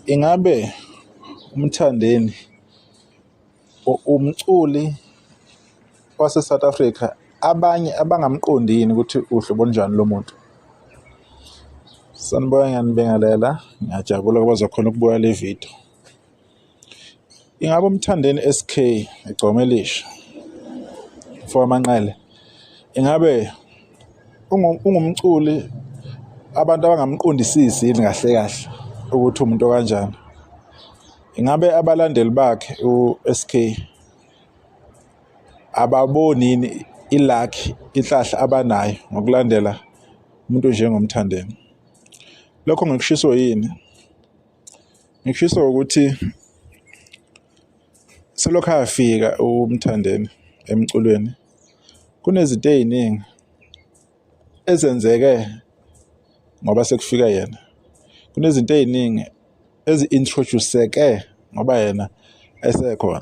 Ingabe uMthandeni umculi wase-South Africa abanye abangamqondi yini ukuthi uhlobo olunjani lo muntu? Sanibona, ngiyanibingelela, ngiyajabula ukuba zokhona ukubuka le video. Ingabe uMthandeni SK Egcomelisha for Manqele, ingabe ungumculi abantu abangamqondisisi yini kahle kahle ukuthi umuntu kanjani? Ingabe abalandeli bakhe u-SK ababoni yini ilakhi inhlahla abanayo ngokulandela umuntu njengomthandeni? Lokho ngikushiso yini? Ngikushiso ukuthi selokhu afika uMthandeni emculweni, kunezinto ey'ningi ezenzeke ngoba sekufika yena. Kunezinto ey'ningi ezi-introduce-seke ngoba yena esekhona.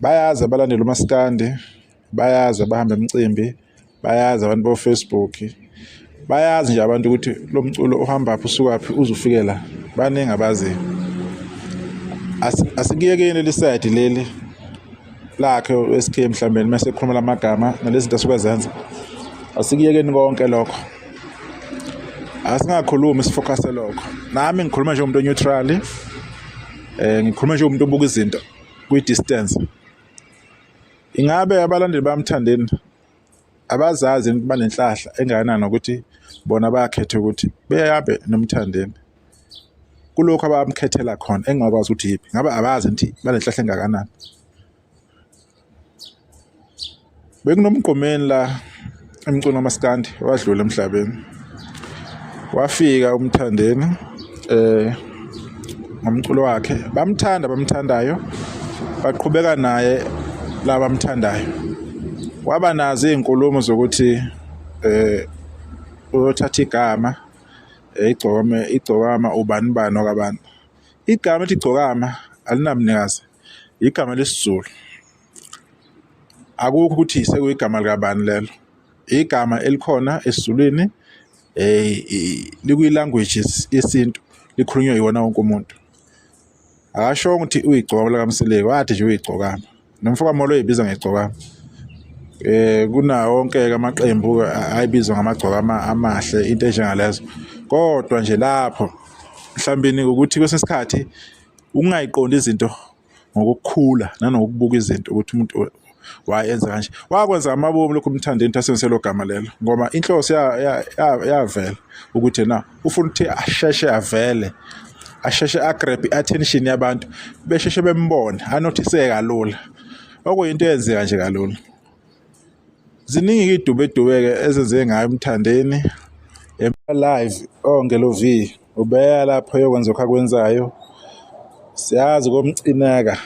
Bayazi abalandeli uMaskandi, bayazi abahamba emicimbi, bayazi abantu bo-Facebook, bayazi nje abantu ukuthi lo mculo uhambaphi usukaphi uzufike la, baningi abaziyo. Asikuyekeni lisayidi leli lakhe u-SK mhlawumbe mase ekhuluma lamagama nalezi zinto asuke zenza, asikuyekeni konke lokho, asingakhulumi sifocuse lokho. Nami ngikhuluma nje umuntu o-neutral, ngikhuluma nje umuntu obuka izinto kwi-distance. Ingabe abalandeli bamthandeni abazazi banenhlahla engakanani ukuthi bona bayakhetha ukuthi beyabe nomthandeni kulokhu abamkhethela khona engingakwazi ukuthi yiphi? Ngabe abazi ukuthi banenhlahla engakanani? Bekunomgqomeni la emculo kaMaskandi wadlula emhlabeni, wafika uMthandeni ngomculo wakhe, bamthandayo, baqhubeka naye labamthandayo. Waba nazo iy'nkulumo zokuthi uyothatha igama igcokama ubani bani wakwabantu. Igama ethi igcokama alinamnikazi, igama lesiZulu. Akukho ukuthi sekuyigama likabani lelo, igama elikhona esiZulwini, likwi-languages yesintu, likhulunywa yiwona wonke umuntu. Akasho ukuthi uyigcokama lakaMsileki, wathi nje uyigcokama. Nomfokamolo uyibiza ngegcokama. Kunawo wonke-ke amaqembu ayibizwa ngamagcokama amahle, into enjengalezo. Kodwa nje lapho mhlawumbeni ukuthi kwesinye isikhathi ungayiqondi izinto ngokukhula nanokubuka izinto ukuthi umuntu wayenza kanje. Wakwenza amabomu lokhu uMthandeni asebenzise lo gama lelo ngoba inhloso yavela ukuthi na ufuna ukuthi asheshe avele, asheshe agrab i-attention yabantu, besheshe bembone, anothiseke kalula. Okuyinto eyenzeka nje kalula. Ziningi idube-ke ezenzeke ngayo uMthandeni live Ngelo V ubeya lapho yokwenza akwenzayo. Siyazi komcineka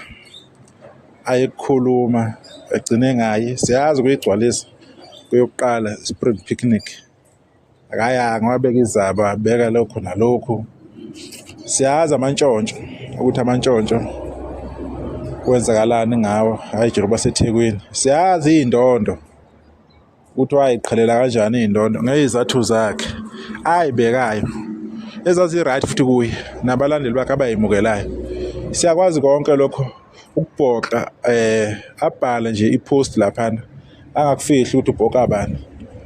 ayikhuluma egcine ngayi, siyazi kuyigcwalisa kuyokuqala spring picnic, akayanga wabeka izaba, beka lokho nalokho. Siyazi amantshontsho ukuthi amantshontsho kwenzakalani ngawo, hayi nje baseThekwini. Siyazi iy'ndondo ukuthi wayiqhelela kanjani iy'ndondo ngezathu zakhe ayibekayo ezazi-right futhi kuye nabalandeli bakhe abayimukelayo. Siyakwazi konke lokho ukubhoqa, abhale nje ipost laphana angakufihli ukuthi ubhoka abani.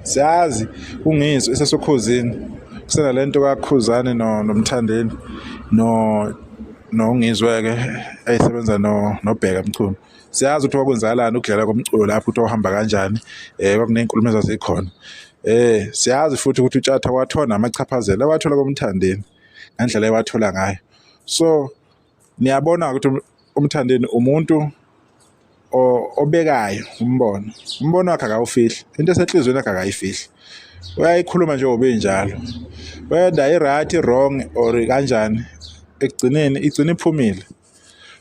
Siyazi ungizwe esesokhuzini kusena lento kaKhuzani noMthandeni nongizwe-ke ayisebenza noBheka Mchunu. Siyazi ukuthi wakwenzakalani ukudlala komculo lapho ukuthi wahamba kanjani, kwakuney'nkulumo ezazikhona. Siyazi futhi ukuthi uTshatha wathola namachaphazelo awathola koMthandeni ngendlela ewathola ngayo. So niyabona ukuthi uMthandeni umuntu obekayo umbono wakhe akawufihli, into esenhlizweni yakhe akayifihli, uyayikhuluma nje ngoba injalo. Whether i-right, i-wrong or kanjani, ekugcineni igcina iphumile.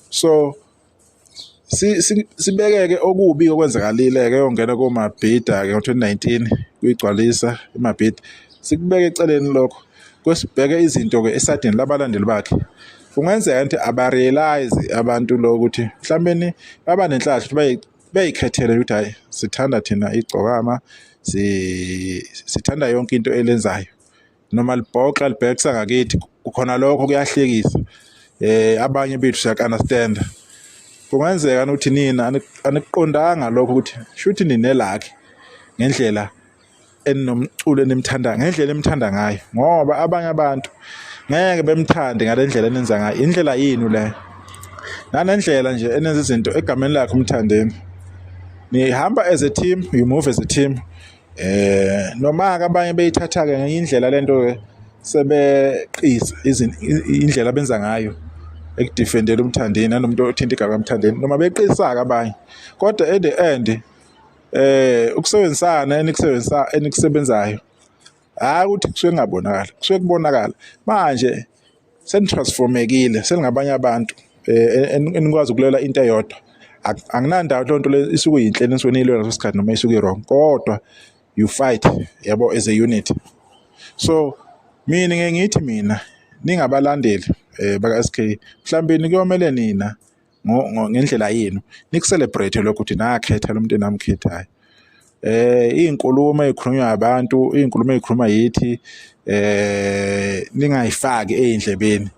So sibekeke okubi okwenzakalile-ke yongena komabhida-ke ngo-2019 kuyigcwalisa emabhida. Sikubeke eceleni lokho kwesibheke izinto-ke esadini labalandeli bakhe. Kungenzeka ukuthi abarealize abantu lo ukuthi mhlawumbe baba nenhlahla ukuthi beyikhethele ukuthi hayi sithanda thina igcokama, sithanda yonke into elenzayo. Noma libhoxa libhekisa ngakithi kukhona lokho kuyahlekisa. Abanye bethu siyakunderstand. Kungenzeka ukuthi nina aniqondanga lokho ukuthi shuthi ninelakhi ngendlela enomculo enimthanda ngendlela emthanda ngayo, ngoba abanye abantu ngeke bemthande ngalendlela enenza ngayo. Indlela yini le nanendlela nje enenza izinto egameni lakhe umthandeni. Nihamba as a team, you move as a team. Noma-ke abanye beyithatha-ke ngenye indlela lento ke sebeqisa indlela abenza ngayo ekudefendela umthandeni nanomuntu othinta igama emthandeni, noma beqisa-ke abanye. Kodwa at the end ukusebenzisana enikusebenzayo hayi ukuthi kusuke kungabonakala, kusuke kubonakala. Manje senitransformekile, seningabanye abantu enikwazi ukulela into eyodwa. Anginandawo lonto le isuke yinhle nisuke niyilwela ngaso sikhathi noma isuke wrong, kodwa you fight, yabo, as a unit. So mina ngeke ngithi mina ningabalandeli baka-SK mhlawumbe kuyomele nina ngendlela yenu niku-celebrate lokho ukuthi nakhetha lo muntu enamkhethayo. Iy'nkulumo ey'khulunywa abantu, iy'nkulumo ey'khuluma yithi ningayifaki ey'ndlebeni,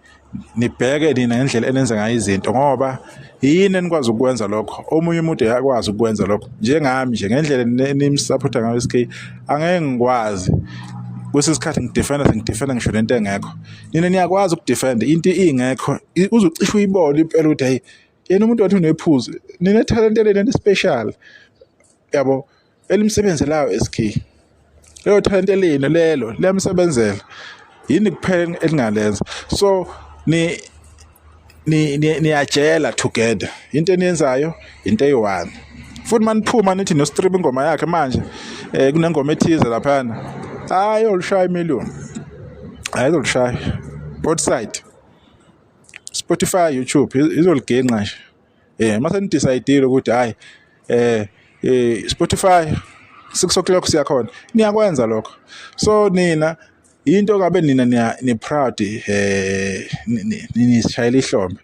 nibheke nina ngendlela enenza ngayo izinto, ngoba yini enikwazi ukwenza lokho omunye umuntu uyakwazi ukwenza lokho. Njengami nje ngendlela nimsupporta ngayo SK angeke ngikwazi kwesinye isikhathi ngidefenda ngisho lento engekho. Nina niyakwazi ukudefenda into ingekho, uzucishe uyibone impela ukuthi hayi yena umuntu wathi unephuzu, ninethalente lento special, yabo, elimsebenzelayo SK. Leyo talente leno lelo liyamsebenzela, yini kuphela elingalenza. So niyajela together, into eniyenzayo into eyi-one. Futhi maniphuma nithi no-stream ingoma yakhe manje kunengoma ethize laphana, hayi olushaya imiliyoni, hayi olushaya both side, Spotify, YouTube izoligenqa nje. Mase nidecide ukuthi hayi Spotify 6 o'clock siyakhona, niyakwenza lokho. So nina into kabe nina ni proud nisishayela ihlombe,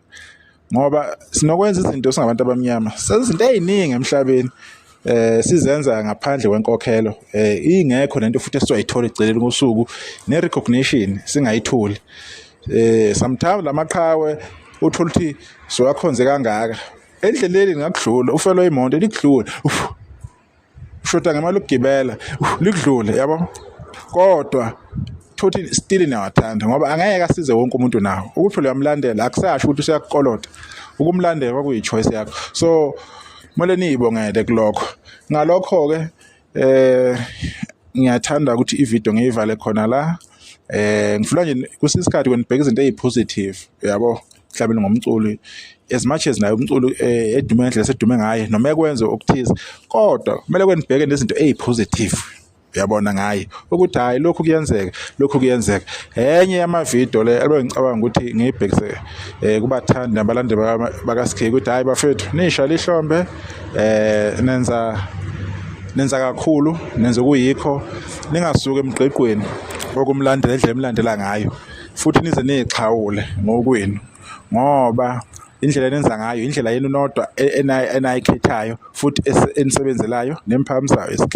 ngoba sinokwenza izinto singabantu abamnyama, sezinto eziningi emhlabeni sizenza ngaphandle kwenkokhelo, ingekho lento futhi esizoyithola egceleni kosuku ne-recognition singayitholi. Sometimes lamaqhawe uthola ukuthi sowakhonze kangaka endleleni ngakudlula, ufelo imoto likudlula, ushoda ngemali ukugibela likudlule, yabo, kodwa thothi still niyawathanda, ngoba angeke asize wonke umuntu nawo. Ukuthi uyamlandela akusasho ukuthi useyakukolota, ukumlandela kwakuyi-choice yakho. So kumele niyibongele kulokho. Ngalokho ke ngiyathanda ukuthi ivideo ngiyivale khona la. Ngifuna nje kusisikhathi kwenibheka izinto ezipositive, yabo, mhlawumbe ngomculo, as much as nayo umculo edume ngendlela sedume ngaye noma ekwenze okuthize, kodwa kumele kwenibheke nezinto ezipositive, uyabona ngaye ukuthi hayi lokhu kuyenzeka, lokhu kuyenzeka. Enye yamavideo le ebengicabanga ukuthi ngiyibhekise kubathandi nabalandeli baka-SK ukuthi hayi bafethu nisha lihlombe, nenza kakhulu, nenza kuyikho, ningasuka emgqeqweni okumlandela indlela emlandela ngayo, futhi nize nixhawule ngokwenu, ngoba indlela enenza ngayo indlela yenu nodwa enayikhethayo futhi enisebenzelayo nemphakamisayo SK.